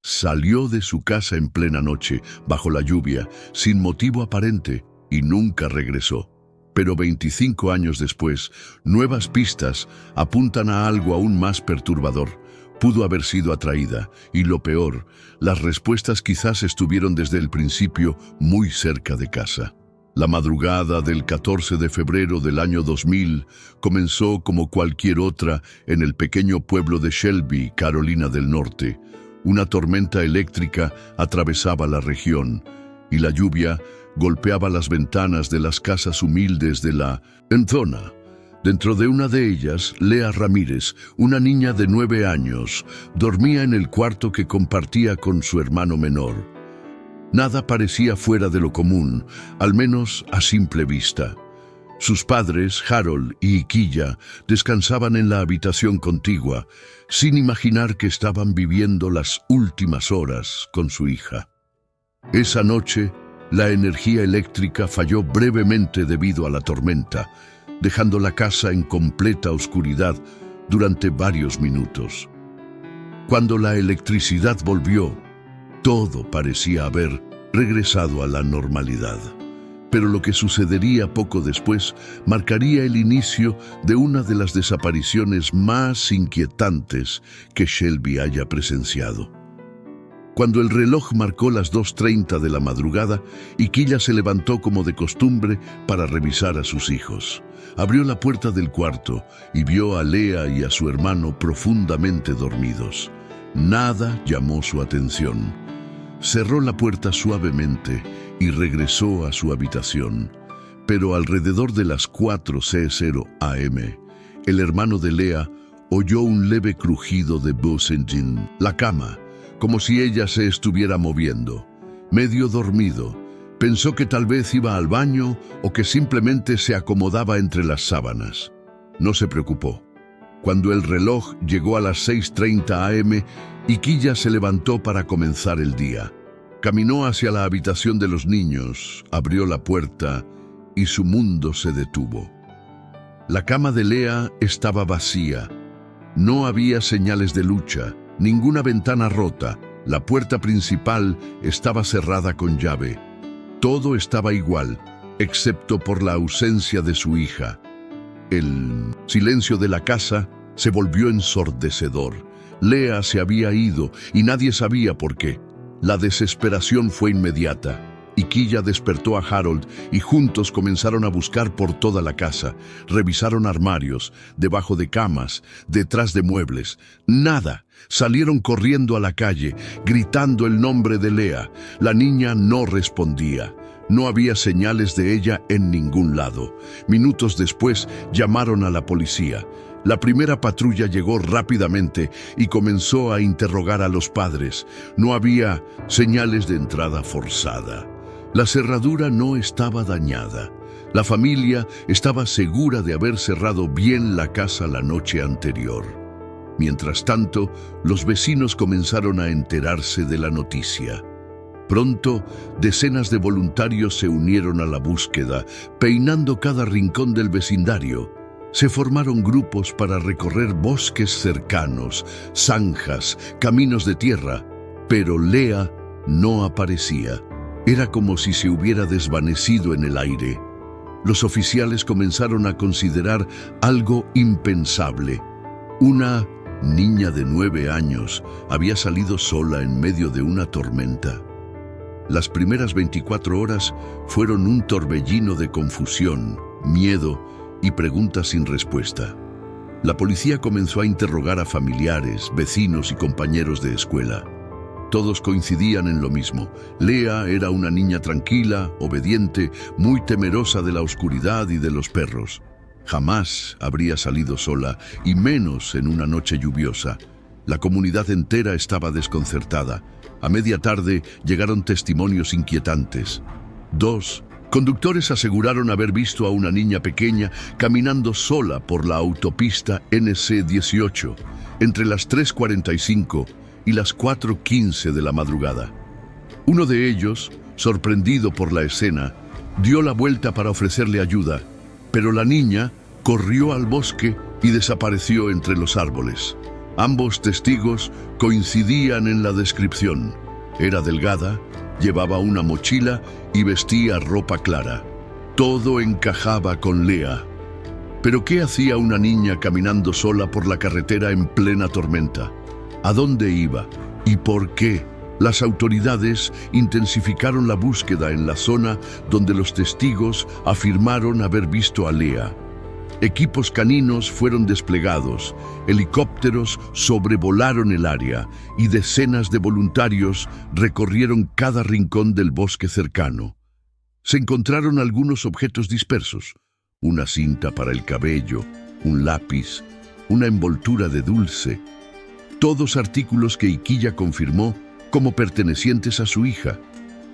Salió de su casa en plena noche, bajo la lluvia, sin motivo aparente, y nunca regresó. Pero 25 años después, nuevas pistas apuntan a algo aún más perturbador. Pudo haber sido atraída, y lo peor, las respuestas quizás estuvieron desde el principio muy cerca de casa. La madrugada del 14 de febrero del año 2000 comenzó como cualquier otra en el pequeño pueblo de Shelby, Carolina del Norte. Una tormenta eléctrica atravesaba la región, y la lluvia golpeaba las ventanas de las casas humildes de la zona. Dentro de una de ellas, Lea Ramírez, una niña de 9 años, dormía en el cuarto que compartía con su hermano menor. Nada parecía fuera de lo común, al menos a simple vista. Sus padres, Harold y Iquilla, descansaban en la habitación contigua, sin imaginar que estaban viviendo las últimas horas con su hija. Esa noche, la energía eléctrica falló brevemente debido a la tormenta, dejando la casa en completa oscuridad durante varios minutos. Cuando la electricidad volvió, todo parecía haber regresado a la normalidad. Pero lo que sucedería poco después marcaría el inicio de una de las desapariciones más inquietantes que Shelby haya presenciado. Cuando el reloj marcó las 2:30 de la madrugada, Iquilla se levantó como de costumbre para revisar a sus hijos. Abrió la puerta del cuarto y vio a Lea y a su hermano profundamente dormidos. Nada llamó su atención. Cerró la puerta suavemente y regresó a su habitación. Pero alrededor de las 4:00 am, el hermano de Lea oyó un leve crujido de buzz engine. La cama, como si ella se estuviera moviendo. Medio dormido, pensó que tal vez iba al baño o que simplemente se acomodaba entre las sábanas. No se preocupó. Cuando el reloj llegó a las 6:30 am, Iquilla se levantó para comenzar el día. Caminó hacia la habitación de los niños, abrió la puerta y su mundo se detuvo. La cama de Lea estaba vacía. No había señales de lucha, ninguna ventana rota. La puerta principal estaba cerrada con llave. Todo estaba igual, excepto por la ausencia de su hija. El silencio de la casa se volvió ensordecedor. Lea se había ido y nadie sabía por qué. La desesperación fue inmediata. Iquilla despertó a Harold y juntos comenzaron a buscar por toda la casa. Revisaron armarios, debajo de camas, detrás de muebles. Nada. Salieron corriendo a la calle, gritando el nombre de Lea. La niña no respondía. No había señales de ella en ningún lado. Minutos después llamaron a la policía. La primera patrulla llegó rápidamente y comenzó a interrogar a los padres. No había señales de entrada forzada. La cerradura no estaba dañada. La familia estaba segura de haber cerrado bien la casa la noche anterior. Mientras tanto, los vecinos comenzaron a enterarse de la noticia. Pronto, decenas de voluntarios se unieron a la búsqueda, peinando cada rincón del vecindario. Se formaron grupos para recorrer bosques cercanos, zanjas, caminos de tierra, pero Lea no aparecía. Era como si se hubiera desvanecido en el aire. Los oficiales comenzaron a considerar algo impensable. Una niña de 9 años había salido sola en medio de una tormenta. Las primeras 24 horas fueron un torbellino de confusión, miedo y preguntas sin respuesta. La policía comenzó a interrogar a familiares, vecinos y compañeros de escuela. Todos coincidían en lo mismo. Lea era una niña tranquila, obediente, muy temerosa de la oscuridad y de los perros. Jamás habría salido sola, y menos en una noche lluviosa. La comunidad entera estaba desconcertada. A media tarde llegaron testimonios inquietantes. 2 conductores aseguraron haber visto a una niña pequeña caminando sola por la autopista NC-18 entre las 3:45 y las 4:15 de la madrugada. Uno de ellos, sorprendido por la escena, dio la vuelta para ofrecerle ayuda, pero la niña corrió al bosque y desapareció entre los árboles. Ambos testigos coincidían en la descripción. Era delgada, llevaba una mochila y vestía ropa clara. Todo encajaba con Lea. ¿Pero qué hacía una niña caminando sola por la carretera en plena tormenta? ¿A dónde iba? ¿Y por qué? Las autoridades intensificaron la búsqueda en la zona donde los testigos afirmaron haber visto a Lea. Equipos caninos fueron desplegados, helicópteros sobrevolaron el área y decenas de voluntarios recorrieron cada rincón del bosque cercano. Se encontraron algunos objetos dispersos: una cinta para el cabello, un lápiz, una envoltura de dulce. Todos artículos que Iquilla confirmó como pertenecientes a su hija,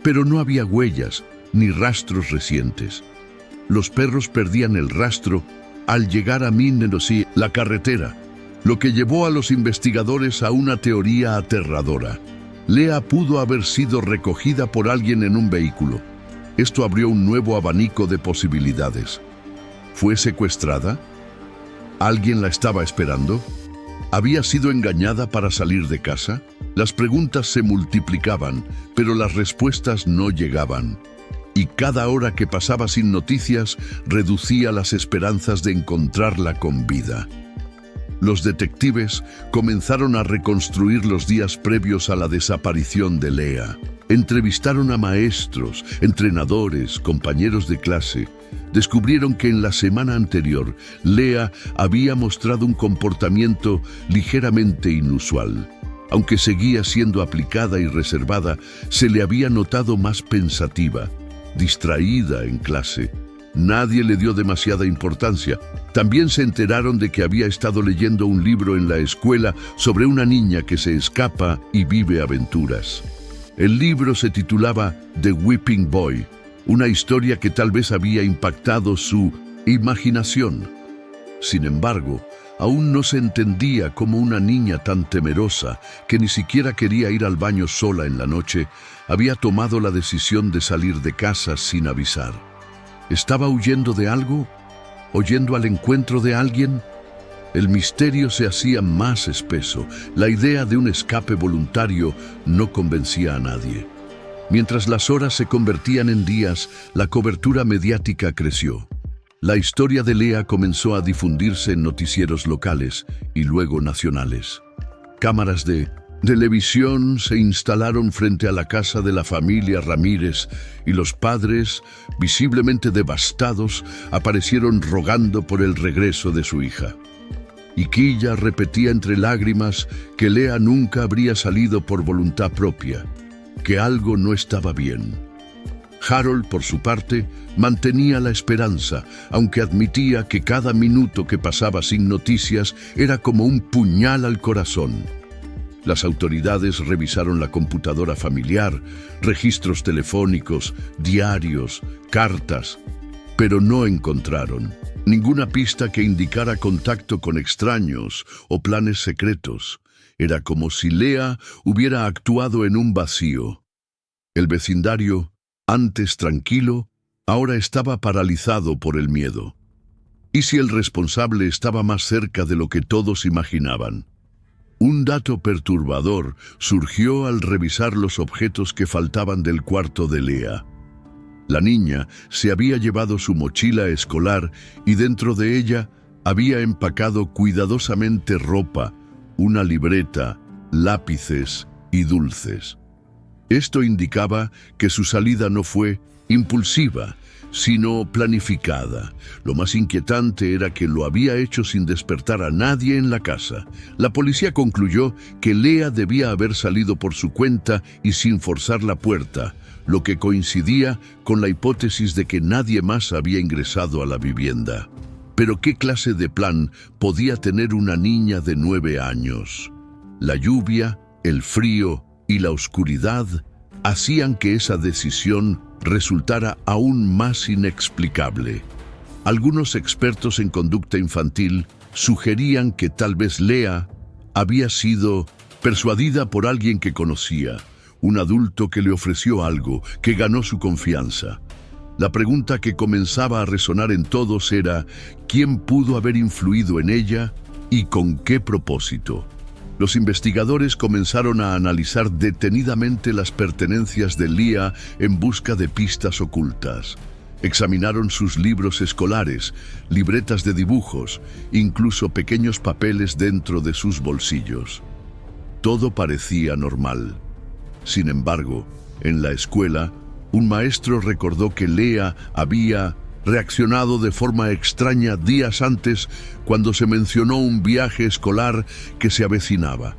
pero no había huellas ni rastros recientes. Los perros perdían el rastro al llegar a Minnenosí, la carretera, lo que llevó a los investigadores a una teoría aterradora. Lea pudo haber sido recogida por alguien en un vehículo. Esto abrió un nuevo abanico de posibilidades. ¿Fue secuestrada? ¿Alguien la estaba esperando? ¿Había sido engañada para salir de casa? Las preguntas se multiplicaban, pero las respuestas no llegaban. Y cada hora que pasaba sin noticias reducía las esperanzas de encontrarla con vida. Los detectives comenzaron a reconstruir los días previos a la desaparición de Lea. Entrevistaron a maestros, entrenadores, compañeros de clase. Descubrieron que en la semana anterior, Lea había mostrado un comportamiento ligeramente inusual. Aunque seguía siendo aplicada y reservada, se le había notado más pensativa, distraída en clase. Nadie le dio demasiada importancia. También se enteraron de que había estado leyendo un libro en la escuela sobre una niña que se escapa y vive aventuras. El libro se titulaba The Weeping Boy, una historia que tal vez había impactado su imaginación. Sin embargo, aún no se entendía cómo una niña tan temerosa, que ni siquiera quería ir al baño sola en la noche, había tomado la decisión de salir de casa sin avisar. ¿Estaba huyendo de algo? ¿O yendo al encuentro de alguien? El misterio se hacía más espeso. La idea de un escape voluntario no convencía a nadie. Mientras las horas se convertían en días, la cobertura mediática creció. La historia de Lea comenzó a difundirse en noticieros locales y luego nacionales. Cámaras de televisión se instalaron frente a la casa de la familia Ramírez y los padres, visiblemente devastados, aparecieron rogando por el regreso de su hija. Iquilla repetía entre lágrimas que Lea nunca habría salido por voluntad propia, que algo no estaba bien. Harold, por su parte, mantenía la esperanza, aunque admitía que cada minuto que pasaba sin noticias era como un puñal al corazón. Las autoridades revisaron la computadora familiar, registros telefónicos, diarios, cartas, pero no encontraron ninguna pista que indicara contacto con extraños o planes secretos. Era como si Lea hubiera actuado en un vacío. El vecindario, antes tranquilo, ahora estaba paralizado por el miedo. ¿Y si el responsable estaba más cerca de lo que todos imaginaban? Un dato perturbador surgió al revisar los objetos que faltaban del cuarto de Lea. La niña se había llevado su mochila escolar y dentro de ella había empacado cuidadosamente ropa, una libreta, lápices y dulces. Esto indicaba que su salida no fue impulsiva, sino planificada. Lo más inquietante era que lo había hecho sin despertar a nadie en la casa. La policía concluyó que Lea debía haber salido por su cuenta y sin forzar la puerta, lo que coincidía con la hipótesis de que nadie más había ingresado a la vivienda. Pero ¿qué clase de plan podía tener una niña de 9 años? La lluvia, el frío y la oscuridad hacían que esa decisión resultara aún más inexplicable. Algunos expertos en conducta infantil sugerían que tal vez Lea había sido persuadida por alguien que conocía, un adulto que le ofreció algo, que ganó su confianza. La pregunta que comenzaba a resonar en todos era: ¿quién pudo haber influido en ella y con qué propósito? Los investigadores comenzaron a analizar detenidamente las pertenencias de Leah en busca de pistas ocultas. Examinaron sus libros escolares, libretas de dibujos, incluso pequeños papeles dentro de sus bolsillos. Todo parecía normal. Sin embargo, en la escuela, un maestro recordó que Leah había reaccionado de forma extraña días antes cuando se mencionó un viaje escolar que se avecinaba.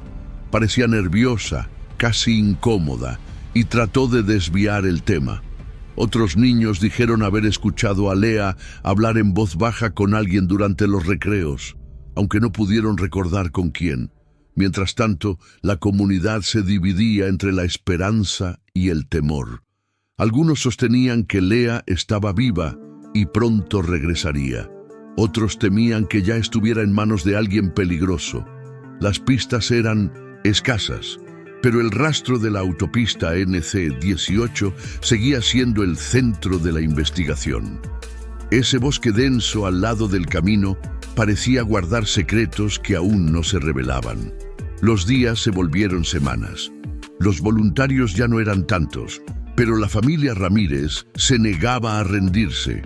Parecía nerviosa, casi incómoda, y trató de desviar el tema. Otros niños dijeron haber escuchado a Leah hablar en voz baja con alguien durante los recreos, aunque no pudieron recordar con quién. Mientras tanto, la comunidad se dividía entre la esperanza y el temor. Algunos sostenían que Leah estaba viva y pronto regresaría. Otros temían que ya estuviera en manos de alguien peligroso. Las pistas eran escasas, pero el rastro de la autopista NC-18 seguía siendo el centro de la investigación. Ese bosque denso al lado del camino parecía guardar secretos que aún no se revelaban. Los días se volvieron semanas. Los voluntarios ya no eran tantos, pero la familia Ramírez se negaba a rendirse.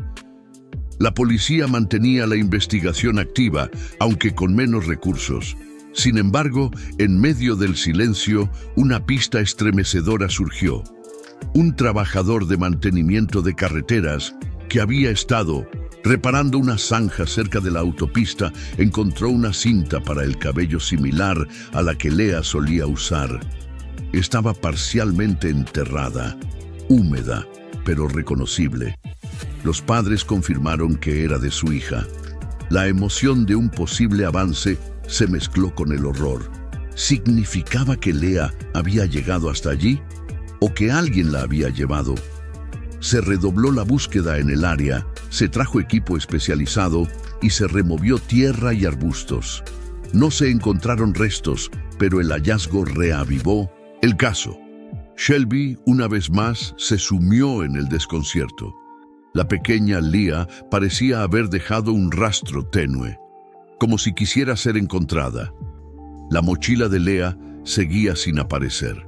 La policía mantenía la investigación activa, aunque con menos recursos. Sin embargo, en medio del silencio, una pista estremecedora surgió. Un trabajador de mantenimiento de carreteras que había estado reparando una zanja cerca de la autopista encontró una cinta para el cabello similar a la que Leah solía usar. Estaba parcialmente enterrada, húmeda, pero reconocible. Los padres confirmaron que era de su hija. La emoción de un posible avance se mezcló con el horror. ¿Significaba que Leah había llegado hasta allí? ¿O que alguien la había llevado? Se redobló la búsqueda en el área, se trajo equipo especializado y se removió tierra y arbustos. No se encontraron restos, pero el hallazgo reavivó el caso. Shelby, una vez más, se sumió en el desconcierto. La pequeña Leah parecía haber dejado un rastro tenue, como si quisiera ser encontrada. La mochila de Leah seguía sin aparecer.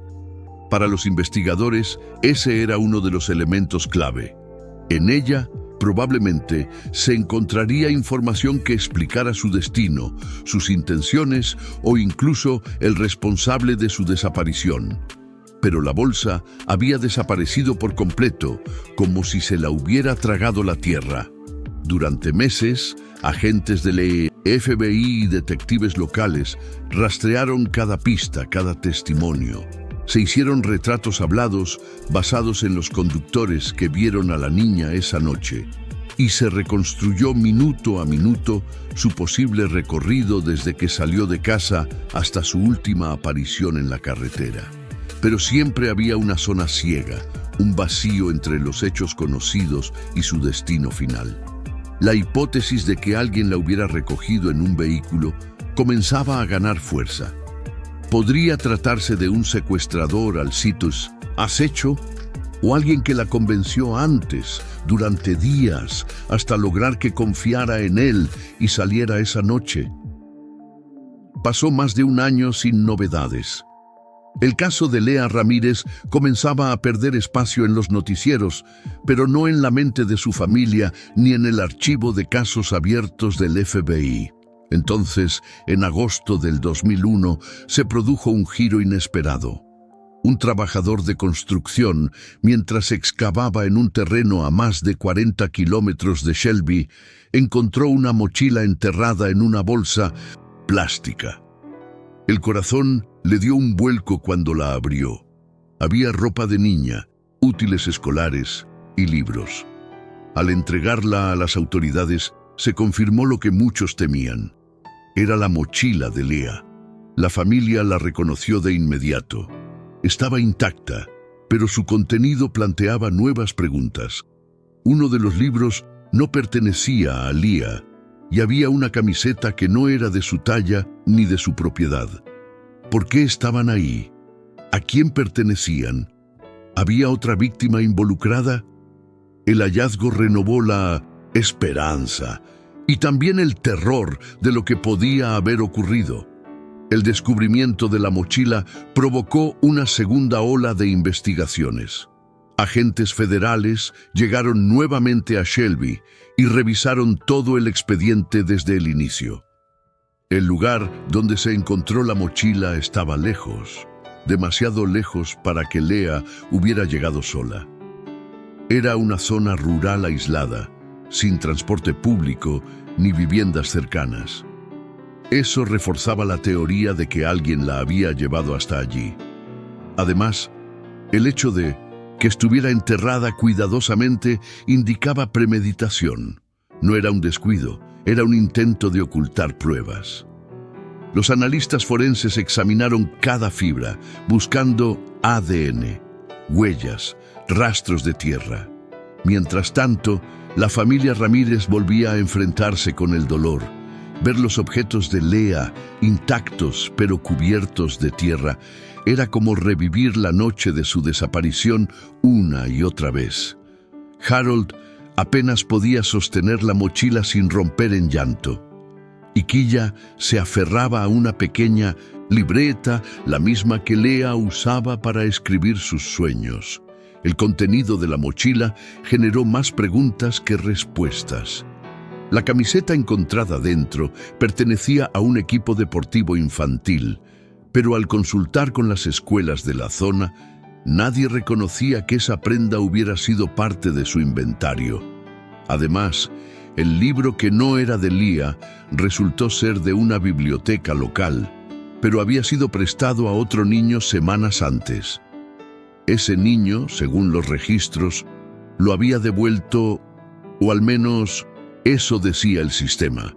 Para los investigadores, ese era uno de los elementos clave. En ella, probablemente, se encontraría información que explicara su destino, sus intenciones o incluso el responsable de su desaparición. Pero la bolsa había desaparecido por completo, como si se la hubiera tragado la tierra. Durante meses, agentes de la FBI y detectives locales rastrearon cada pista, cada testimonio. Se hicieron retratos hablados basados en los conductores que vieron a la niña esa noche, y se reconstruyó minuto a minuto su posible recorrido desde que salió de casa hasta su última aparición en la carretera. Pero siempre había una zona ciega, un vacío entre los hechos conocidos y su destino final. La hipótesis de que alguien la hubiera recogido en un vehículo comenzaba a ganar fuerza. ¿Podría tratarse de un secuestrador al situs acecho o alguien que la convenció antes, durante días, hasta lograr que confiara en él y saliera esa noche? Pasó más de un año sin novedades. El caso de Leah Ramírez comenzaba a perder espacio en los noticieros, pero no en la mente de su familia ni en el archivo de casos abiertos del FBI. Entonces, en agosto del 2001, se produjo un giro inesperado. Un trabajador de construcción, mientras excavaba en un terreno a más de 40 kilómetros de Shelby, encontró una mochila enterrada en una bolsa plástica. El corazón le dio un vuelco cuando la abrió. Había ropa de niña, útiles escolares y libros. Al entregarla a las autoridades, se confirmó lo que muchos temían. Era la mochila de Leah. La familia la reconoció de inmediato. Estaba intacta, pero su contenido planteaba nuevas preguntas. Uno de los libros no pertenecía a Leah, y había una camiseta que no era de su talla ni de su propiedad. ¿Por qué estaban ahí? ¿A quién pertenecían? ¿Había otra víctima involucrada? El hallazgo renovó la esperanza y también el terror de lo que podía haber ocurrido. El descubrimiento de la mochila provocó una segunda ola de investigaciones. Agentes federales llegaron nuevamente a Shelby y revisaron todo el expediente desde el inicio. El lugar donde se encontró la mochila estaba lejos, demasiado lejos para que Lea hubiera llegado sola. Era una zona rural aislada, sin transporte público ni viviendas cercanas. Eso reforzaba la teoría de que alguien la había llevado hasta allí. Además, el hecho de que estuviera enterrada cuidadosamente indicaba premeditación. No era un descuido, era un intento de ocultar pruebas. Los analistas forenses examinaron cada fibra, buscando ADN, huellas, rastros de tierra. Mientras tanto, la familia Ramírez volvía a enfrentarse con el dolor. Ver los objetos de Lea intactos pero cubiertos de tierra era como revivir la noche de su desaparición una y otra vez. Harold apenas podía sostener la mochila sin romper en llanto. Iquilla se aferraba a una pequeña libreta, la misma que Lea usaba para escribir sus sueños. El contenido de la mochila generó más preguntas que respuestas. La camiseta encontrada dentro pertenecía a un equipo deportivo infantil, pero al consultar con las escuelas de la zona, nadie reconocía que esa prenda hubiera sido parte de su inventario. Además, el libro que no era de Lea resultó ser de una biblioteca local, pero había sido prestado a otro niño semanas antes. Ese niño, según los registros, lo había devuelto, o al menos eso decía el sistema.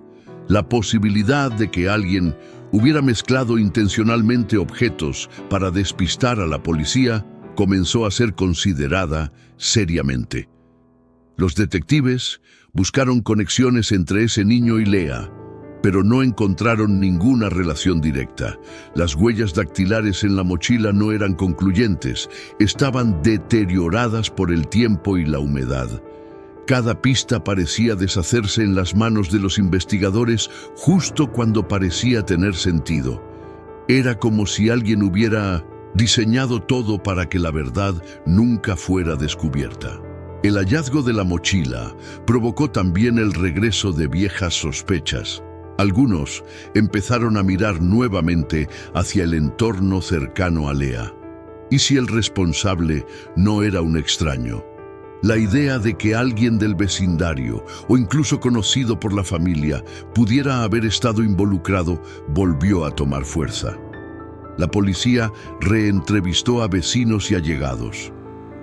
La posibilidad de que alguien hubiera mezclado intencionalmente objetos para despistar a la policía comenzó a ser considerada seriamente. Los detectives buscaron conexiones entre ese niño y Lea, pero no encontraron ninguna relación directa. Las huellas dactilares en la mochila no eran concluyentes, estaban deterioradas por el tiempo y la humedad. Cada pista parecía deshacerse en las manos de los investigadores justo cuando parecía tener sentido. Era como si alguien hubiera diseñado todo para que la verdad nunca fuera descubierta. El hallazgo de la mochila provocó también el regreso de viejas sospechas. Algunos empezaron a mirar nuevamente hacia el entorno cercano a Lea. ¿Y si el responsable no era un extraño? La idea de que alguien del vecindario, o incluso conocido por la familia, pudiera haber estado involucrado, volvió a tomar fuerza. La policía reentrevistó a vecinos y allegados.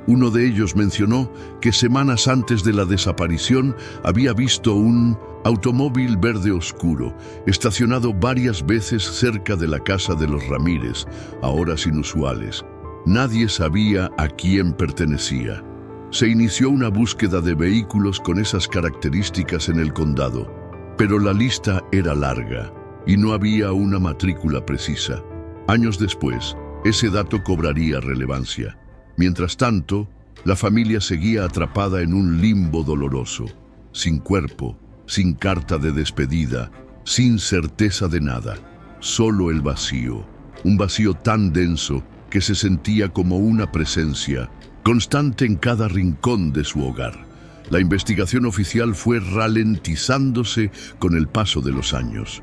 Uno de ellos mencionó que semanas antes de la desaparición había visto un automóvil verde oscuro estacionado varias veces cerca de la casa de los Ramírez, a horas inusuales. Nadie sabía a quién pertenecía. Se inició una búsqueda de vehículos con esas características en el condado, pero la lista era larga y no había una matrícula precisa. Años después, ese dato cobraría relevancia. Mientras tanto, la familia seguía atrapada en un limbo doloroso, sin cuerpo, sin carta de despedida, sin certeza de nada, solo el vacío, un vacío tan denso que se sentía como una presencia constante en cada rincón de su hogar. La investigación oficial fue ralentizándose con el paso de los años.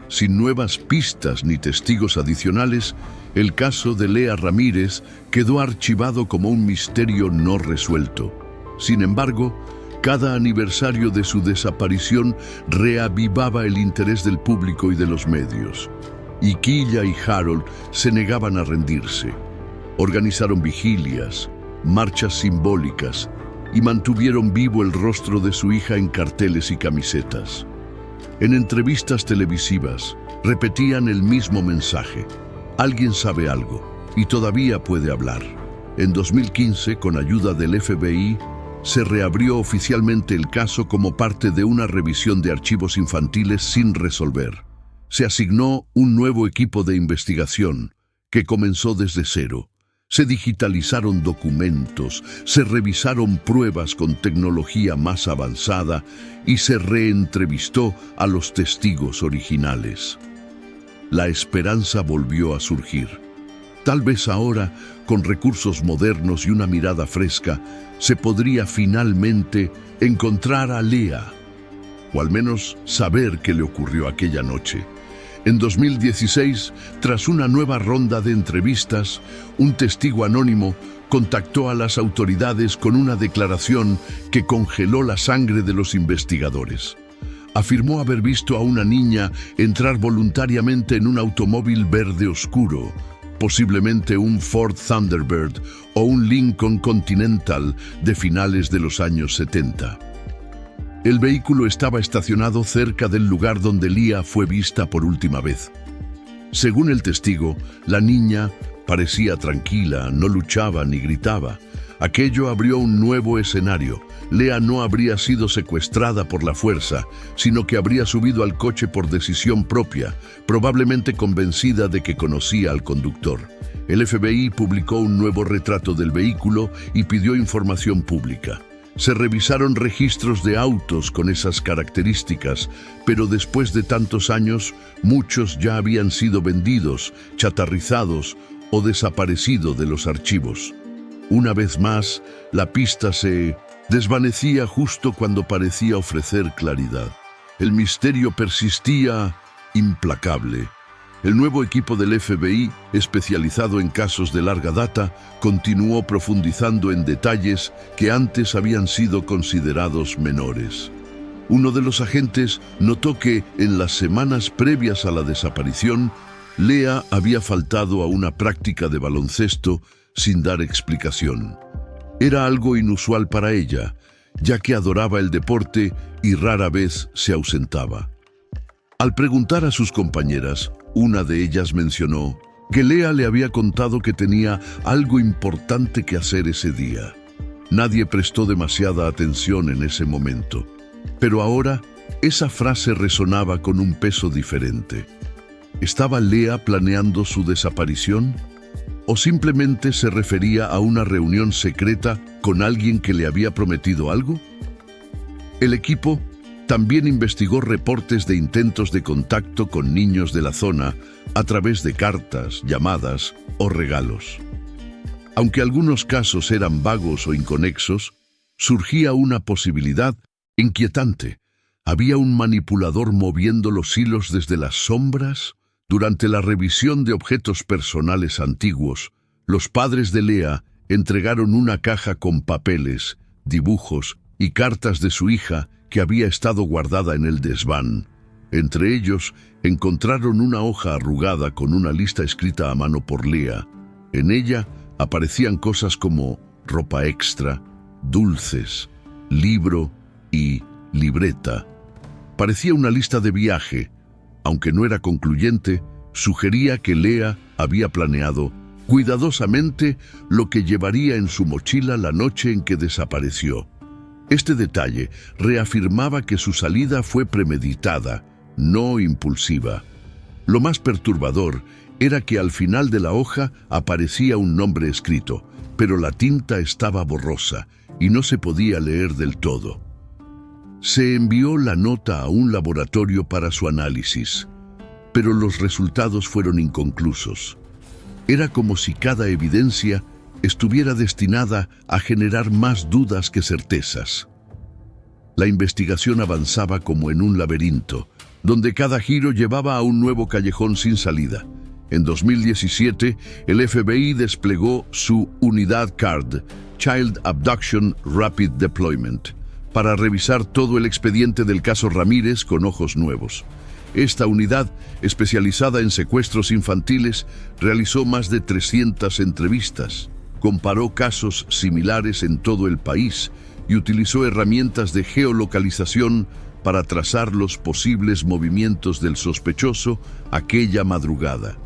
Sin nuevas pistas ni testigos adicionales, el caso de Lea Ramírez quedó archivado como un misterio no resuelto. Sin embargo, cada aniversario de su desaparición reavivaba el interés del público y de los medios. Iquilla y Harold se negaban a rendirse. Organizaron vigilias, marchas simbólicas y mantuvieron vivo el rostro de su hija en carteles y camisetas. En entrevistas televisivas repetían el mismo mensaje: alguien sabe algo y todavía puede hablar. En 2015, con ayuda del FBI, se reabrió oficialmente el caso como parte de una revisión de archivos infantiles sin resolver. Se asignó un nuevo equipo de investigación que comenzó desde cero. Se digitalizaron documentos, se revisaron pruebas con tecnología más avanzada y se reentrevistó a los testigos originales. la esperanza volvió a surgir. Tal vez ahora, con recursos modernos y una mirada fresca, se podría finalmente encontrar a Lea, o al menos saber qué le ocurrió aquella noche. En 2016, tras una nueva ronda de entrevistas, un testigo anónimo contactó a las autoridades con una declaración que congeló la sangre de los investigadores. Afirmó haber visto a una niña entrar voluntariamente en un automóvil verde oscuro, posiblemente un Ford Thunderbird o un Lincoln Continental de finales de los años 70. El vehículo estaba estacionado cerca del lugar donde Lea fue vista por última vez. Según el testigo, la niña parecía tranquila, no luchaba ni gritaba. Aquello abrió un nuevo escenario. Lea no habría sido secuestrada por la fuerza, sino que habría subido al coche por decisión propia, probablemente convencida de que conocía al conductor. El FBI publicó un nuevo retrato del vehículo y pidió información pública. Se revisaron registros de autos con esas características, pero después de tantos años, muchos ya habían sido vendidos, chatarrizados o desaparecido de los archivos. Una vez más, la pista se desvanecía justo cuando parecía ofrecer claridad. El misterio persistía implacable. El nuevo equipo del FBI, especializado en casos de larga data, continuó profundizando en detalles que antes habían sido considerados menores. Uno de los agentes notó que, en las semanas previas a la desaparición, Lea había faltado a una práctica de baloncesto sin dar explicación. Era algo inusual para ella, ya que adoraba el deporte y rara vez se ausentaba. Al preguntar a sus compañeras, una de ellas mencionó que Lea le había contado que tenía algo importante que hacer ese día. Nadie prestó demasiada atención en ese momento, pero ahora esa frase resonaba con un peso diferente. ¿Estaba Lea planeando su desaparición? ¿O simplemente se refería a una reunión secreta con alguien que le había prometido algo? El equipo también investigó reportes de intentos de contacto con niños de la zona a través de cartas, llamadas o regalos. Aunque algunos casos eran vagos o inconexos, surgía una posibilidad inquietante. ¿Había un manipulador moviendo los hilos desde las sombras? Durante la revisión de objetos personales antiguos, los padres de Lea entregaron una caja con papeles, dibujos y cartas de su hija que había estado guardada en el desván. Entre ellos, encontraron una hoja arrugada con una lista escrita a mano por Lea. En ella aparecían cosas como ropa extra, dulces, libro y libreta. Parecía una lista de viaje. Aunque no era concluyente, sugería que Lea había planeado cuidadosamente lo que llevaría en su mochila la noche en que desapareció. Este detalle reafirmaba que su salida fue premeditada, no impulsiva. Lo más perturbador era que al final de la hoja aparecía un nombre escrito, pero la tinta estaba borrosa y no se podía leer del todo. Se envió la nota a un laboratorio para su análisis, pero los resultados fueron inconclusos. Era como si cada evidencia estuviera destinada a generar más dudas que certezas. La investigación avanzaba como en un laberinto, donde cada giro llevaba a un nuevo callejón sin salida. En 2017, el FBI desplegó su Unidad CARD, Child Abduction Rapid Deployment, para revisar todo el expediente del caso Ramírez con ojos nuevos. Esta unidad, especializada en secuestros infantiles, realizó más de 300 entrevistas, comparó casos similares en todo el país y utilizó herramientas de geolocalización para trazar los posibles movimientos del sospechoso aquella madrugada.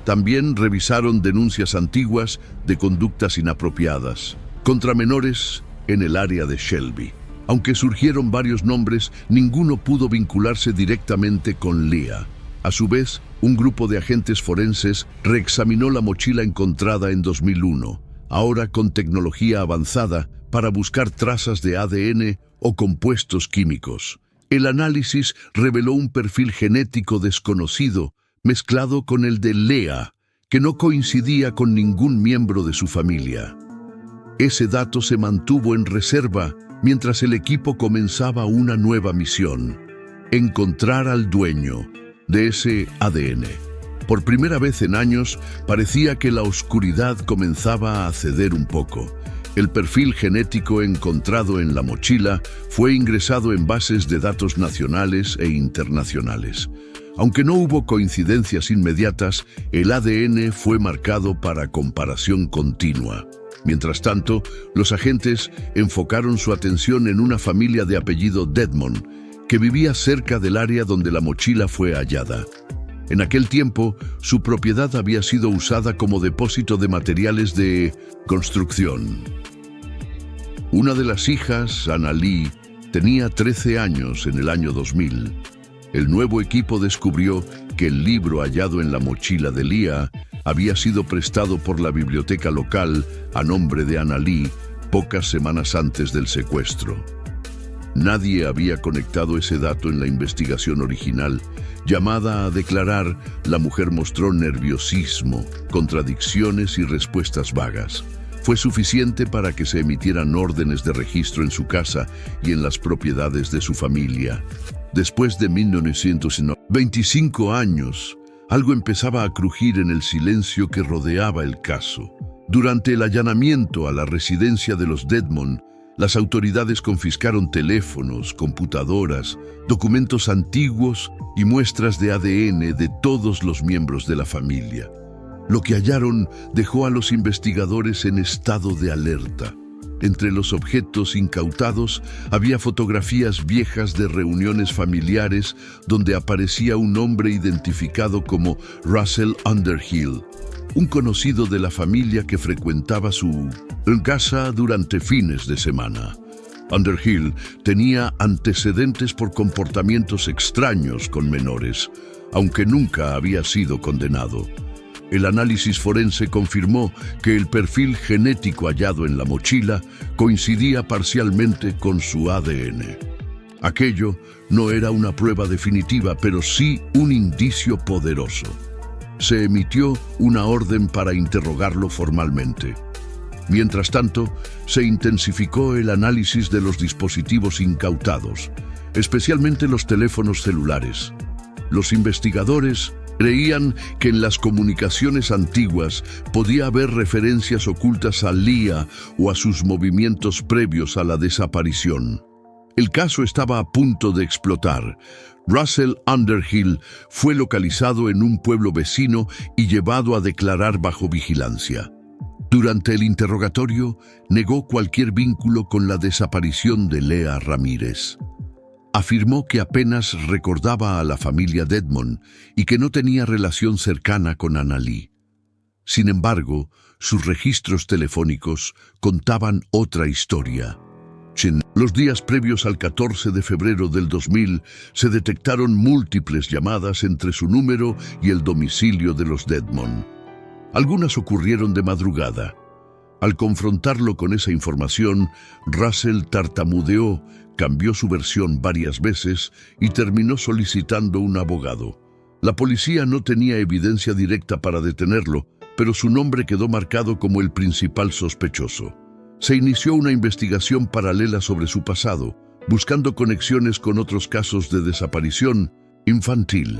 También revisaron denuncias antiguas de conductas inapropiadas contra menores en el área de Shelby. Aunque surgieron varios nombres, ninguno pudo vincularse directamente con Lea. A su vez, un grupo de agentes forenses reexaminó la mochila encontrada en 2001, ahora con tecnología avanzada, para buscar trazas de ADN o compuestos químicos. El análisis reveló un perfil genético desconocido, mezclado con el de Leah, que no coincidía con ningún miembro de su familia. Ese dato se mantuvo en reserva mientras el equipo comenzaba una nueva misión: encontrar al dueño de ese ADN. Por primera vez en años, parecía que la oscuridad comenzaba a ceder un poco. El perfil genético encontrado en la mochila fue ingresado en bases de datos nacionales e internacionales. Aunque no hubo coincidencias inmediatas, el ADN fue marcado para comparación continua. Mientras tanto, los agentes enfocaron su atención en una familia de apellido Dedmon, que vivía cerca del área donde la mochila fue hallada. En aquel tiempo, su propiedad había sido usada como depósito de materiales de construcción. Una de las hijas, Annalie, tenía 13 años en el año 2000. El nuevo equipo descubrió que el libro hallado en la mochila de Leah había sido prestado por la biblioteca local a nombre de Annalie pocas semanas antes del secuestro. Nadie había conectado ese dato en la investigación original. Llamada a declarar, la mujer mostró nerviosismo, contradicciones y respuestas vagas. Fue suficiente para que se emitieran órdenes de registro en su casa y en las propiedades de su familia. Después de 25 años, algo empezaba a crujir en el silencio que rodeaba el caso. Durante el allanamiento a la residencia de los Dedmon, las autoridades confiscaron teléfonos, computadoras, documentos antiguos y muestras de ADN de todos los miembros de la familia. Lo que hallaron dejó a los investigadores en estado de alerta. Entre los objetos incautados había fotografías viejas de reuniones familiares donde aparecía un hombre identificado como Russell Underhill, un conocido de la familia que frecuentaba su casa durante fines de semana. Underhill tenía antecedentes por comportamientos extraños con menores, aunque nunca había sido condenado. El análisis forense confirmó que el perfil genético hallado en la mochila coincidía parcialmente con su ADN. Aquello no era una prueba definitiva, pero sí un indicio poderoso. Se emitió una orden para interrogarlo formalmente. Mientras tanto, se intensificó el análisis de los dispositivos incautados, especialmente los teléfonos celulares. Los investigadores creían que en las comunicaciones antiguas podía haber referencias ocultas a Leah o a sus movimientos previos a la desaparición. El caso estaba a punto de explotar. Russell Underhill fue localizado en un pueblo vecino y llevado a declarar bajo vigilancia. Durante el interrogatorio, negó cualquier vínculo con la desaparición de Leah Ramírez. Afirmó que apenas recordaba a la familia Dedmon y que no tenía relación cercana con Annalie. Sin embargo, sus registros telefónicos contaban otra historia. Los días previos al 14 de febrero del 2000 se detectaron múltiples llamadas entre su número y el domicilio de los Dedmon. Algunas ocurrieron de madrugada. Al confrontarlo con esa información, Russell tartamudeó, cambió su versión varias veces y terminó solicitando un abogado. La policía no tenía evidencia directa para detenerlo, pero su nombre quedó marcado como el principal sospechoso. Se inició una investigación paralela sobre su pasado, buscando conexiones con otros casos de desaparición infantil.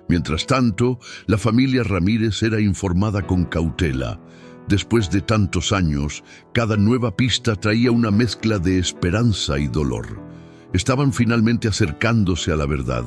Mientras tanto, la familia Ramírez era informada con cautela. Después de tantos años, cada nueva pista traía una mezcla de esperanza y dolor. Estaban finalmente acercándose a la verdad.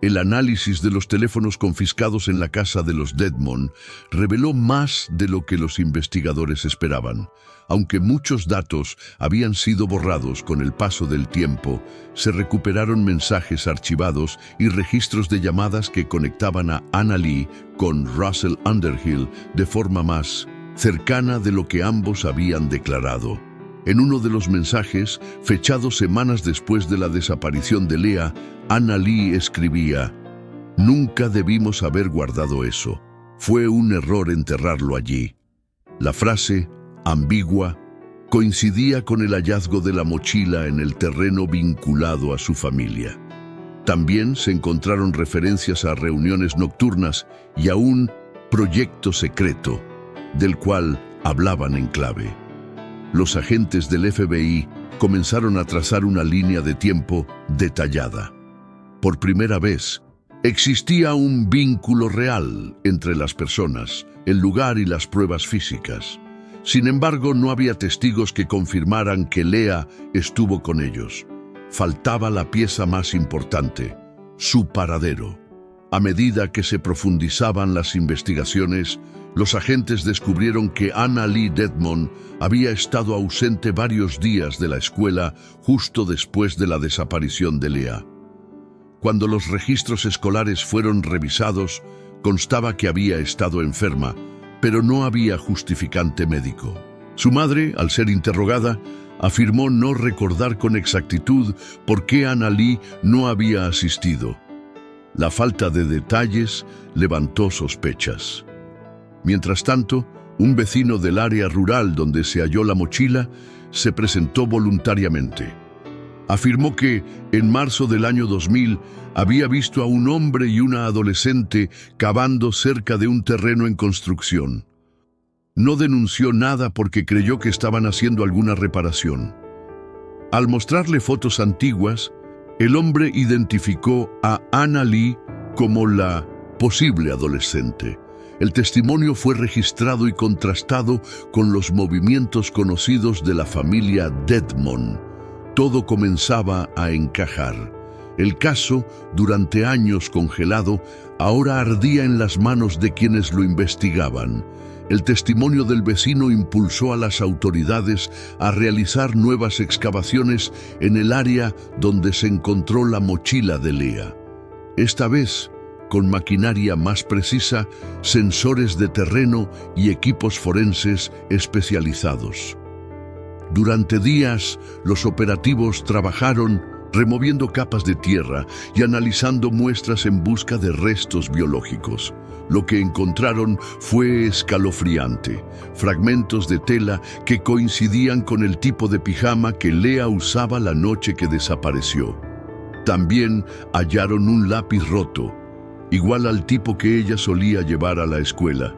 El análisis de los teléfonos confiscados en la casa de los Dedmon reveló más de lo que los investigadores esperaban. Aunque muchos datos habían sido borrados con el paso del tiempo, se recuperaron mensajes archivados y registros de llamadas que conectaban a Annalie con Russell Underhill de forma más cercana de lo que ambos habían declarado. En uno de los mensajes, fechado semanas después de la desaparición de Leah, Annalie escribía: «Nunca debimos haber guardado eso. Fue un error enterrarlo allí». La frase, ambigua, coincidía con el hallazgo de la mochila en el terreno vinculado a su familia. También se encontraron referencias a reuniones nocturnas y a un proyecto secreto, del cual hablaban en clave. Los agentes del FBI comenzaron a trazar una línea de tiempo detallada. Por primera vez, existía un vínculo real entre las personas, el lugar y las pruebas físicas. Sin embargo, no había testigos que confirmaran que Lea estuvo con ellos. Faltaba la pieza más importante, su paradero. A medida que se profundizaban las investigaciones, los agentes descubrieron que Anna Lee Dedmon había estado ausente varios días de la escuela justo después de la desaparición de Lea. Cuando los registros escolares fueron revisados, constaba que había estado enferma, pero no había justificante médico. Su madre, al ser interrogada, afirmó no recordar con exactitud por qué Anna Lee no había asistido. La falta de detalles levantó sospechas. Mientras tanto, un vecino del área rural donde se halló la mochila se presentó voluntariamente. Afirmó que, en marzo del año 2000, había visto a un hombre y una adolescente cavando cerca de un terreno en construcción. No denunció nada porque creyó que estaban haciendo alguna reparación. Al mostrarle fotos antiguas, el hombre identificó a Anna Lee como la posible adolescente. El testimonio fue registrado y contrastado con los movimientos conocidos de la familia Dedmon. Todo comenzaba a encajar. El caso, durante años congelado, ahora ardía en las manos de quienes lo investigaban. El testimonio del vecino impulsó a las autoridades a realizar nuevas excavaciones en el área donde se encontró la mochila de Lea. Esta vez, con maquinaria más precisa, sensores de terreno y equipos forenses especializados. Durante días, los operativos trabajaron removiendo capas de tierra y analizando muestras en busca de restos biológicos. Lo que encontraron fue escalofriante: fragmentos de tela que coincidían con el tipo de pijama que Lea usaba la noche que desapareció. También hallaron un lápiz roto, igual al tipo que ella solía llevar a la escuela.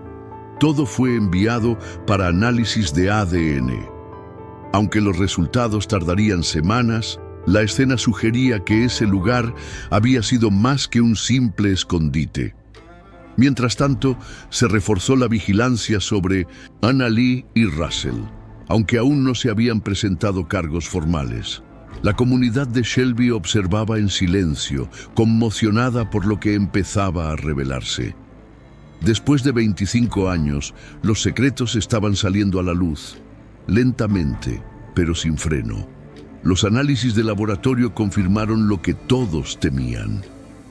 Todo fue enviado para análisis de ADN. Aunque los resultados tardarían semanas, la escena sugería que ese lugar había sido más que un simple escondite. Mientras tanto, se reforzó la vigilancia sobre Anna Lee y Russell, aunque aún no se habían presentado cargos formales. La comunidad de Shelby observaba en silencio, conmocionada por lo que empezaba a revelarse. Después de 25 años, los secretos estaban saliendo a la luz, lentamente, pero sin freno. Los análisis de laboratorio confirmaron lo que todos temían.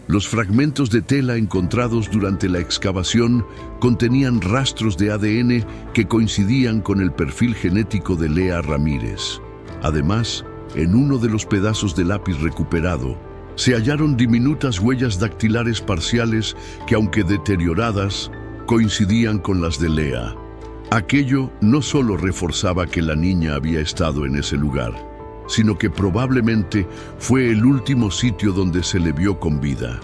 Los fragmentos de tela encontrados durante la excavación contenían rastros de ADN que coincidían con el perfil genético de Lea Ramírez. Además, en uno de los pedazos de lápiz recuperado, se hallaron diminutas huellas dactilares parciales que, aunque deterioradas, coincidían con las de Lea. Aquello no solo reforzaba que la niña había estado en ese lugar, sino que probablemente fue el último sitio donde se le vio con vida.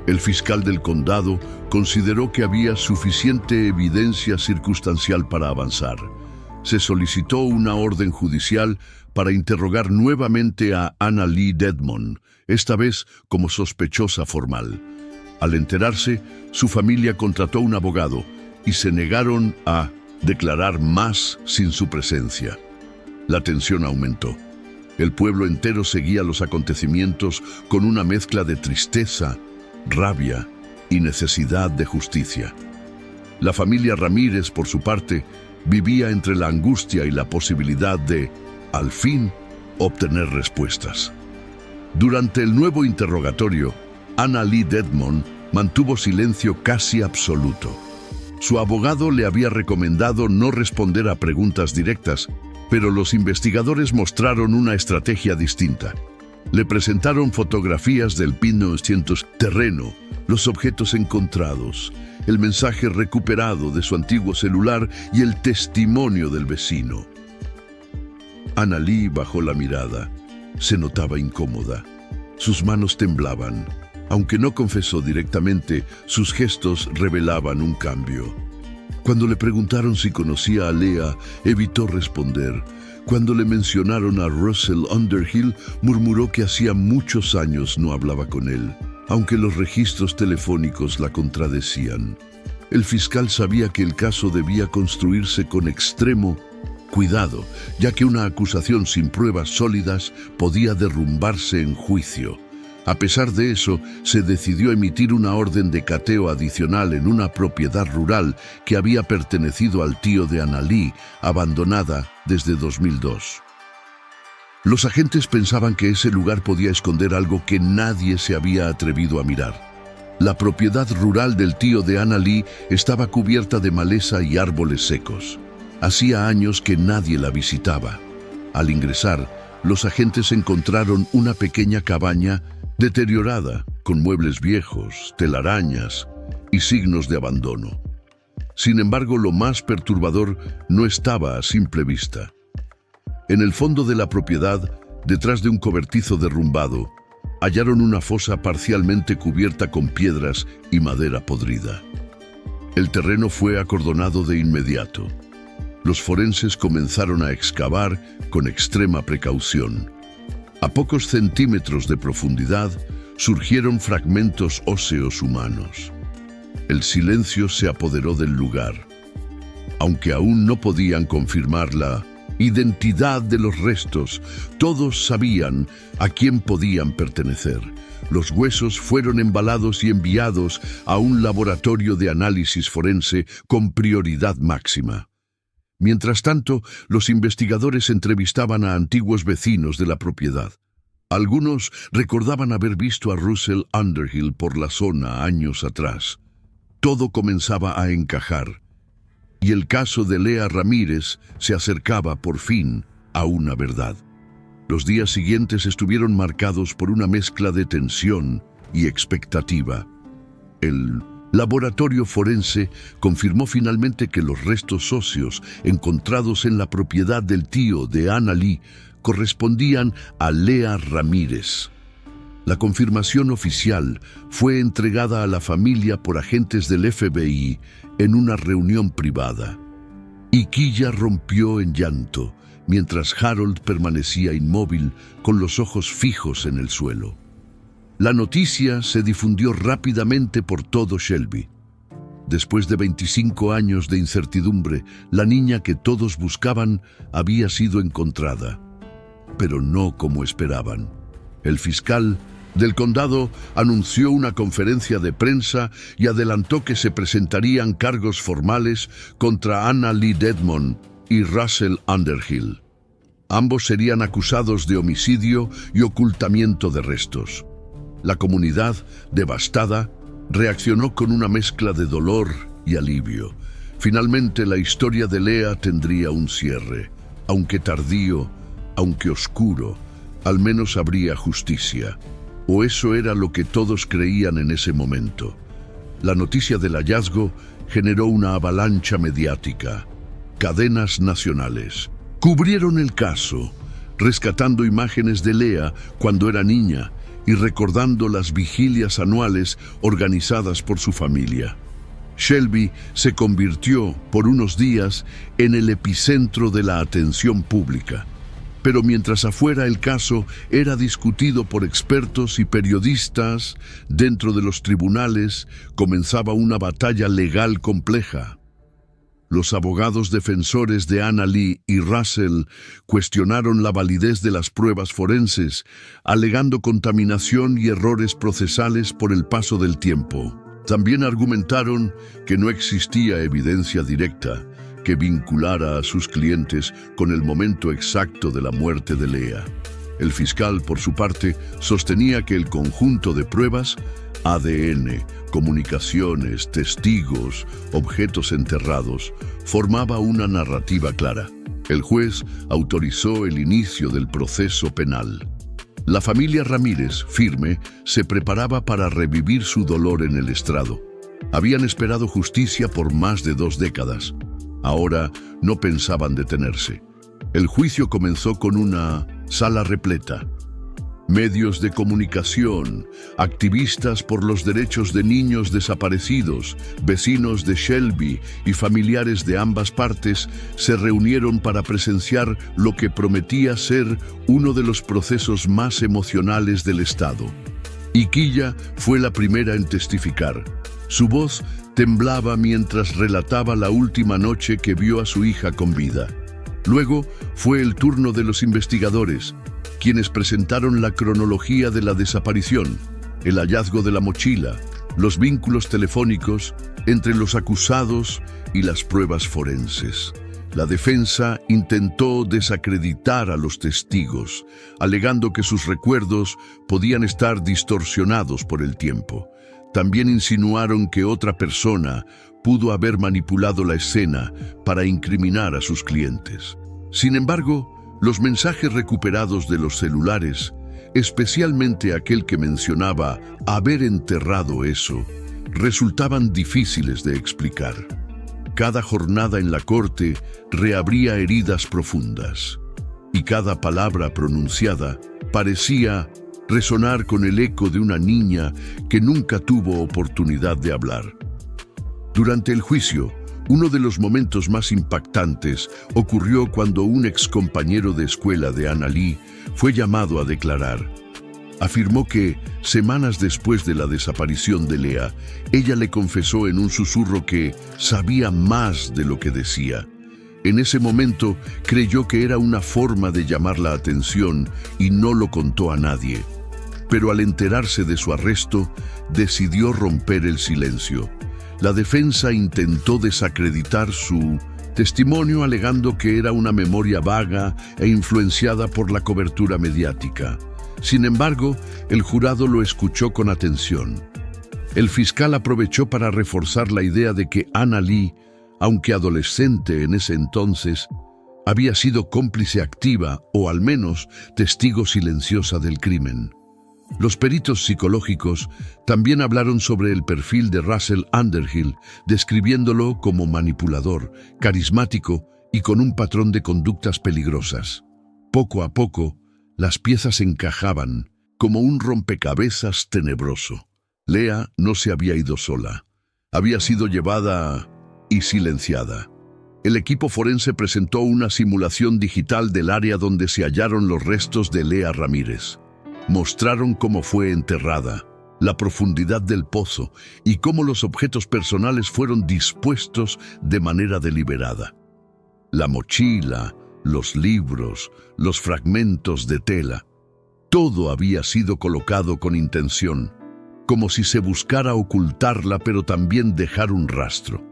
El fiscal del condado consideró que había suficiente evidencia circunstancial para avanzar. Se solicitó una orden judicial para interrogar nuevamente a Anna Lee Dedmon, esta vez como sospechosa formal. Al enterarse, su familia contrató un abogado y se negaron a declarar más sin su presencia. La tensión aumentó. El pueblo entero seguía los acontecimientos con una mezcla de tristeza, rabia y necesidad de justicia. La familia Ramírez, por su parte, vivía entre la angustia y la posibilidad de, al fin, obtener respuestas. Durante el nuevo interrogatorio, Anna Lee Dedmon mantuvo silencio casi absoluto. Su abogado le había recomendado no responder a preguntas directas, pero los investigadores mostraron una estrategia distinta. Le presentaron fotografías del P900 terreno, los objetos encontrados, el mensaje recuperado de su antiguo celular y el testimonio del vecino. Anna Lee bajó la mirada. Se notaba incómoda. Sus manos temblaban. Aunque no confesó directamente, sus gestos revelaban un cambio. Cuando le preguntaron si conocía a Leah, evitó responder. Cuando le mencionaron a Russell Underhill, murmuró que hacía muchos años no hablaba con él, aunque los registros telefónicos la contradecían. El fiscal sabía que el caso debía construirse con extremo cuidado, ya que una acusación sin pruebas sólidas podía derrumbarse en juicio. A pesar de eso, se decidió emitir una orden de cateo adicional en una propiedad rural que había pertenecido al tío de Annalee, abandonada desde 2002. Los agentes pensaban que ese lugar podía esconder algo que nadie se había atrevido a mirar. La propiedad rural del tío de Annalee estaba cubierta de maleza y árboles secos. Hacía años que nadie la visitaba. Al ingresar, los agentes encontraron una pequeña cabaña deteriorada, con muebles viejos, telarañas y signos de abandono. Sin embargo, lo más perturbador no estaba a simple vista. En el fondo de la propiedad, detrás de un cobertizo derrumbado, hallaron una fosa parcialmente cubierta con piedras y madera podrida. El terreno fue acordonado de inmediato. Los forenses comenzaron a excavar con extrema precaución. A pocos centímetros de profundidad surgieron fragmentos óseos humanos. El silencio se apoderó del lugar. Aunque aún no podían confirmar la identidad de los restos, todos sabían a quién podían pertenecer. Los huesos fueron embalados y enviados a un laboratorio de análisis forense con prioridad máxima. Mientras tanto, los investigadores entrevistaban a antiguos vecinos de la propiedad. Algunos recordaban haber visto a Russell Underhill por la zona años atrás. Todo comenzaba a encajar, y el caso de Leah Ramírez se acercaba por fin a una verdad. Los días siguientes estuvieron marcados por una mezcla de tensión y expectativa. El laboratorio forense confirmó finalmente que los restos óseos encontrados en la propiedad del tío de Annalee correspondían a Leah Ramírez. La confirmación oficial fue entregada a la familia por agentes del FBI en una reunión privada. Iquilla rompió en llanto, mientras Harold permanecía inmóvil con los ojos fijos en el suelo. La noticia se difundió rápidamente por todo Shelby. Después de 25 años de incertidumbre, la niña que todos buscaban había sido encontrada, pero no como esperaban. El fiscal del condado anunció una conferencia de prensa y adelantó que se presentarían cargos formales contra Annalee Dedmon y Russell Underhill. Ambos serían acusados de homicidio y ocultamiento de restos. La comunidad, devastada, reaccionó con una mezcla de dolor y alivio. Finalmente, la historia de Leah tendría un cierre. Aunque tardío, aunque oscuro, al menos habría justicia. O eso era lo que todos creían en ese momento. La noticia del hallazgo generó una avalancha mediática. Cadenas nacionales cubrieron el caso, rescatando imágenes de Leah cuando era niña y recordando las vigilias anuales organizadas por su familia. Shelby se convirtió, por unos días, en el epicentro de la atención pública. Pero mientras afuera el caso era discutido por expertos y periodistas, dentro de los tribunales comenzaba una batalla legal compleja. Los abogados defensores de Annalee y Russell cuestionaron la validez de las pruebas forenses, alegando contaminación y errores procesales por el paso del tiempo. También argumentaron que no existía evidencia directa que vinculara a sus clientes con el momento exacto de la muerte de Leah. El fiscal, por su parte, sostenía que el conjunto de pruebas, ADN, comunicaciones, testigos, objetos enterrados, formaba una narrativa clara. El juez autorizó el inicio del proceso penal. La familia Ramírez, firme, se preparaba para revivir su dolor en el estrado. Habían esperado justicia por más de 2 décadas. Ahora no pensaban detenerse. El juicio comenzó con una sala repleta. Medios de comunicación, activistas por los derechos de niños desaparecidos, vecinos de Shelby y familiares de ambas partes se reunieron para presenciar lo que prometía ser uno de los procesos más emocionales del estado. Iquilla fue la primera en testificar. Su voz temblaba mientras relataba la última noche que vio a su hija con vida. Luego fue el turno de los investigadores, quienes presentaron la cronología de la desaparición, el hallazgo de la mochila, los vínculos telefónicos entre los acusados y las pruebas forenses. La defensa intentó desacreditar a los testigos, alegando que sus recuerdos podían estar distorsionados por el tiempo. También insinuaron que otra persona pudo haber manipulado la escena para incriminar a sus clientes. Sin embargo, los mensajes recuperados de los celulares, especialmente aquel que mencionaba haber enterrado eso, resultaban difíciles de explicar. Cada jornada en la corte reabría heridas profundas, y cada palabra pronunciada parecía resonar con el eco de una niña que nunca tuvo oportunidad de hablar. Durante el juicio, uno de los momentos más impactantes ocurrió cuando un excompañero de escuela de Annalee fue llamado a declarar. Afirmó que, semanas después de la desaparición de Leah, ella le confesó en un susurro que sabía más de lo que decía. En ese momento creyó que era una forma de llamar la atención y no lo contó a nadie. Pero al enterarse de su arresto, decidió romper el silencio. La defensa intentó desacreditar su testimonio alegando que era una memoria vaga e influenciada por la cobertura mediática. Sin embargo, el jurado lo escuchó con atención. El fiscal aprovechó para reforzar la idea de que Annalee, aunque adolescente en ese entonces, había sido cómplice activa o al menos testigo silenciosa del crimen. Los peritos psicológicos también hablaron sobre el perfil de Russell Underhill, describiéndolo como manipulador, carismático y con un patrón de conductas peligrosas. Poco a poco, las piezas encajaban como un rompecabezas tenebroso. Leah no se había ido sola. Había sido llevada y silenciada. El equipo forense presentó una simulación digital del área donde se hallaron los restos de Leah Ramírez. Mostraron cómo fue enterrada, la profundidad del pozo y cómo los objetos personales fueron dispuestos de manera deliberada. La mochila, los libros, los fragmentos de tela, todo había sido colocado con intención, como si se buscara ocultarla pero también dejar un rastro.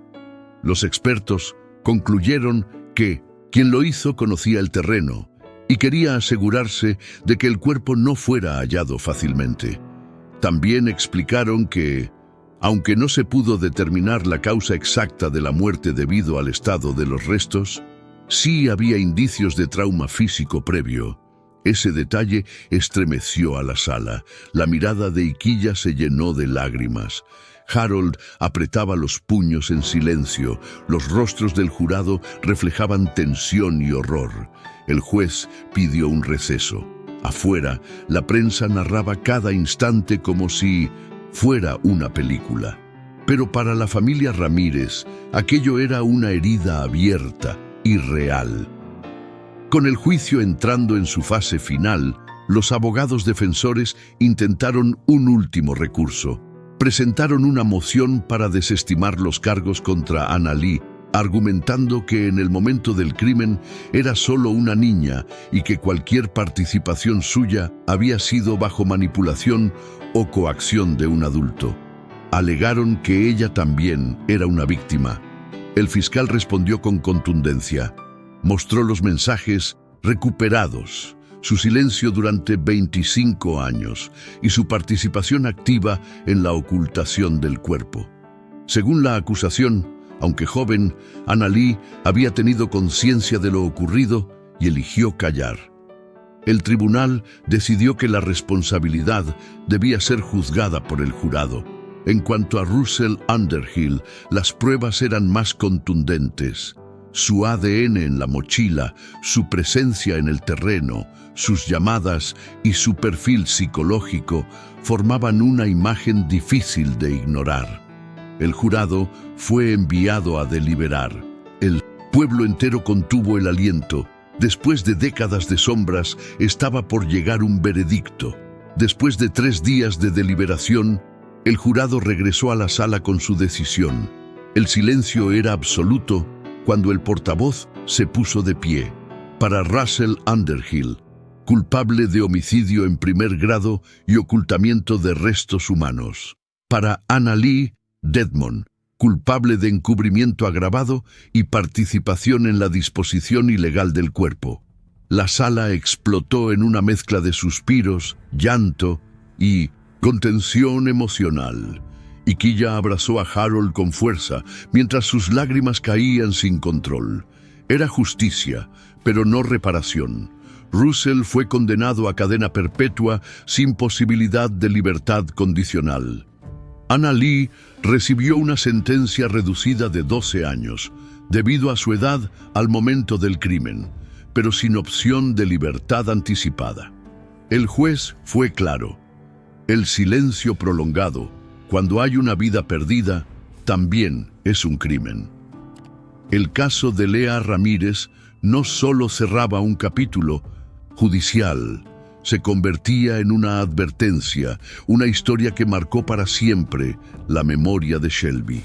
Los expertos concluyeron que quien lo hizo conocía el terreno y quería asegurarse de que el cuerpo no fuera hallado fácilmente. También explicaron que, aunque no se pudo determinar la causa exacta de la muerte debido al estado de los restos, sí había indicios de trauma físico previo. Ese detalle estremeció a la sala. La mirada de Iquilla se llenó de lágrimas. Harold apretaba los puños en silencio. Los rostros del jurado reflejaban tensión y horror. El juez pidió un receso. Afuera, la prensa narraba cada instante como si fuera una película. Pero para la familia Ramírez, aquello era una herida abierta y real. Con el juicio entrando en su fase final, los abogados defensores intentaron un último recurso. Presentaron una moción para desestimar los cargos contra Annalee, argumentando que en el momento del crimen era solo una niña y que cualquier participación suya había sido bajo manipulación o coacción de un adulto. Alegaron que ella también era una víctima. El fiscal respondió con contundencia. Mostró los mensajes recuperados, su silencio durante 25 años y su participación activa en la ocultación del cuerpo. Según la acusación, aunque joven, Annalee había tenido conciencia de lo ocurrido y eligió callar. El tribunal decidió que la responsabilidad debía ser juzgada por el jurado. En cuanto a Russell Underhill, las pruebas eran más contundentes. Su ADN en la mochila, su presencia en el terreno, sus llamadas y su perfil psicológico formaban una imagen difícil de ignorar. El jurado fue enviado a deliberar. El pueblo entero contuvo el aliento. Después de décadas de sombras, estaba por llegar un veredicto. Después de 3 días de deliberación, el jurado regresó a la sala con su decisión. El silencio era absoluto cuando el portavoz se puso de pie. Para Russell Underhill, culpable de homicidio en primer grado y ocultamiento de restos humanos. Para Annalee Dedmon, culpable de encubrimiento agravado y participación en la disposición ilegal del cuerpo. La sala explotó en una mezcla de suspiros, llanto y contención emocional. Iquilla abrazó a Harold con fuerza, mientras sus lágrimas caían sin control. Era justicia, pero no reparación. Russell fue condenado a cadena perpetua sin posibilidad de libertad condicional. Annalee recibió una sentencia reducida de 12 años, debido a su edad al momento del crimen, pero sin opción de libertad anticipada. El juez fue claro. El silencio prolongado, cuando hay una vida perdida, también es un crimen. El caso de Lea Ramírez no solo cerraba un capítulo judicial, se convertía en una advertencia, una historia que marcó para siempre la memoria de Shelby.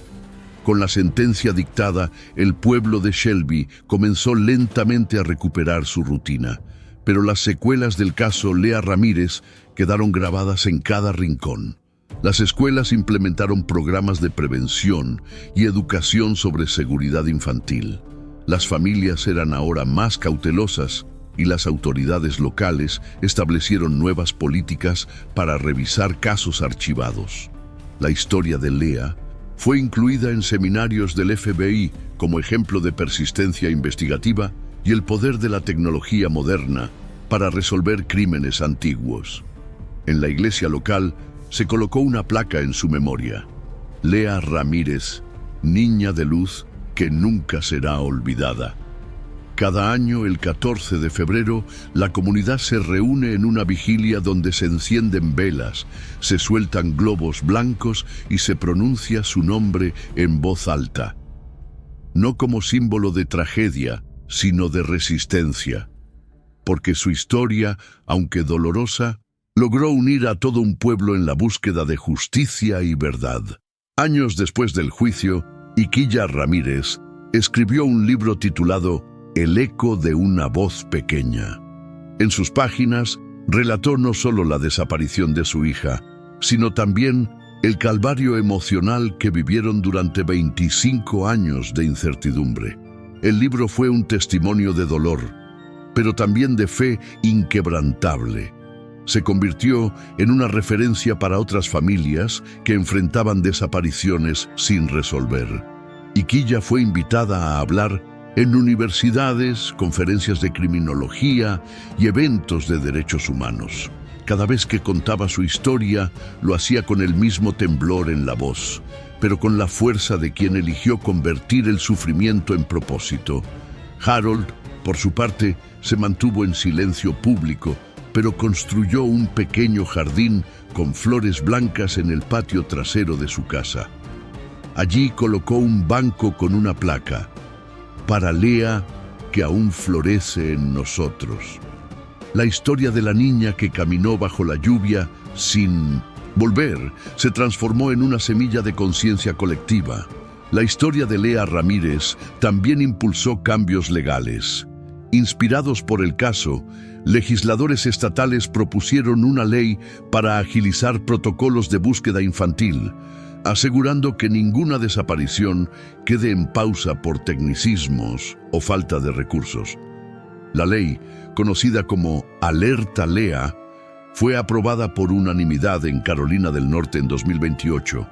Con la sentencia dictada, el pueblo de Shelby comenzó lentamente a recuperar su rutina, pero las secuelas del caso Lea Ramírez quedaron grabadas en cada rincón. Las escuelas implementaron programas de prevención y educación sobre seguridad infantil. Las familias eran ahora más cautelosas y las autoridades locales establecieron nuevas políticas para revisar casos archivados. La historia de Lea fue incluida en seminarios del FBI como ejemplo de persistencia investigativa y el poder de la tecnología moderna para resolver crímenes antiguos. En la iglesia local se colocó una placa en su memoria. Lea Ramírez, niña de luz que nunca será olvidada. Cada año, el 14 de febrero, la comunidad se reúne en una vigilia donde se encienden velas, se sueltan globos blancos y se pronuncia su nombre en voz alta. No como símbolo de tragedia, sino de resistencia. Porque su historia, aunque dolorosa, logró unir a todo un pueblo en la búsqueda de justicia y verdad. Años después del juicio, Iquilla Ramírez escribió un libro titulado El eco de una voz pequeña. En sus páginas relató no solo la desaparición de su hija, sino también el calvario emocional que vivieron durante 25 años de incertidumbre. El libro fue un testimonio de dolor, pero también de fe inquebrantable. Se convirtió en una referencia para otras familias que enfrentaban desapariciones sin resolver. Iquilla fue invitada a hablar en universidades, conferencias de criminología y eventos de derechos humanos. Cada vez que contaba su historia, lo hacía con el mismo temblor en la voz, pero con la fuerza de quien eligió convertir el sufrimiento en propósito. Harold, por su parte, se mantuvo en silencio público, pero construyó un pequeño jardín con flores blancas en el patio trasero de su casa. Allí colocó un banco con una placa: para Lea, que aún florece en nosotros. La historia de la niña que caminó bajo la lluvia sin volver se transformó en una semilla de conciencia colectiva. La historia de Lea Ramírez también impulsó cambios legales. Inspirados por el caso, legisladores estatales propusieron una ley para agilizar protocolos de búsqueda infantil, asegurando que ninguna desaparición quede en pausa por tecnicismos o falta de recursos. La ley, conocida como Alerta Lea, fue aprobada por unanimidad en Carolina del Norte en 2028.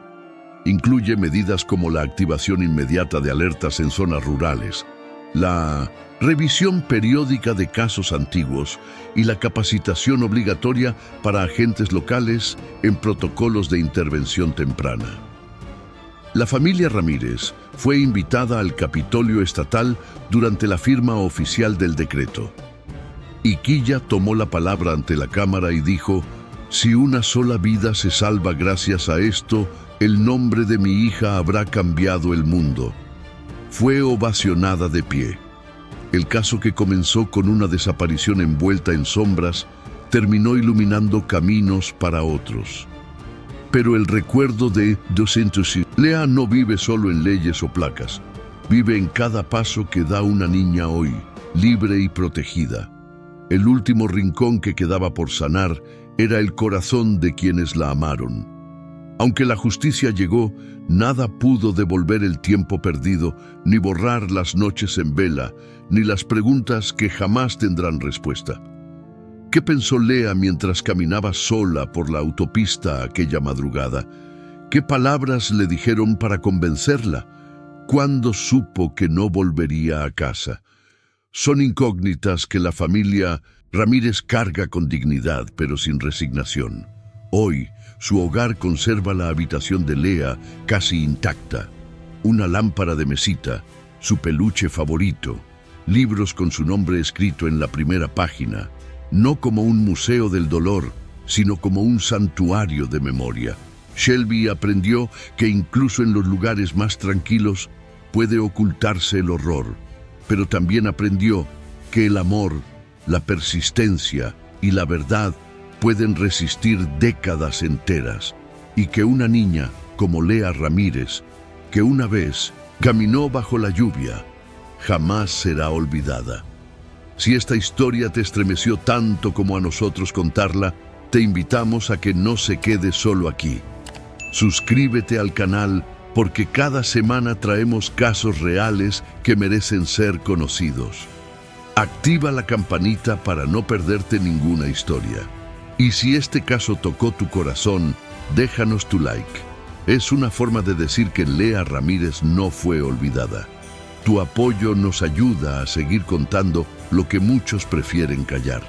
Incluye medidas como la activación inmediata de alertas en zonas rurales, la revisión periódica de casos antiguos y la capacitación obligatoria para agentes locales en protocolos de intervención temprana. La familia Ramírez fue invitada al Capitolio Estatal durante la firma oficial del decreto. Y Quilla tomó la palabra ante la Cámara y dijo: «Si una sola vida se salva gracias a esto, el nombre de mi hija habrá cambiado el mundo». Fue ovacionada de pie. El caso, que comenzó con una desaparición envuelta en sombras, terminó iluminando caminos para otros. Pero el recuerdo de 200 Lea no vive solo en leyes o placas. Vive en cada paso que da una niña hoy, libre y protegida. El último rincón que quedaba por sanar era el corazón de quienes la amaron. Aunque la justicia llegó, nada pudo devolver el tiempo perdido, ni borrar las noches en vela, ni las preguntas que jamás tendrán respuesta. ¿Qué pensó Lea mientras caminaba sola por la autopista aquella madrugada? ¿Qué palabras le dijeron para convencerla? ¿Cuándo supo que no volvería a casa? Son incógnitas que la familia Ramírez carga con dignidad, pero sin resignación. Hoy, su hogar conserva la habitación de Lea casi intacta, una lámpara de mesita, su peluche favorito, libros con su nombre escrito en la primera página, no como un museo del dolor, sino como un santuario de memoria. Shelby aprendió que incluso en los lugares más tranquilos puede ocultarse el horror, pero también aprendió que el amor, la persistencia y la verdad pueden resistir décadas enteras, y que una niña como Lea Ramírez, que una vez caminó bajo la lluvia, jamás será olvidada. Si esta historia te estremeció tanto como a nosotros contarla, te invitamos a que no se quede solo aquí. Suscríbete al canal, porque cada semana traemos casos reales que merecen ser conocidos. Activa la campanita para no perderte ninguna historia. Y si este caso tocó tu corazón, déjanos tu like. Es una forma de decir que Lea Ramírez no fue olvidada. Tu apoyo nos ayuda a seguir contando lo que muchos prefieren callar.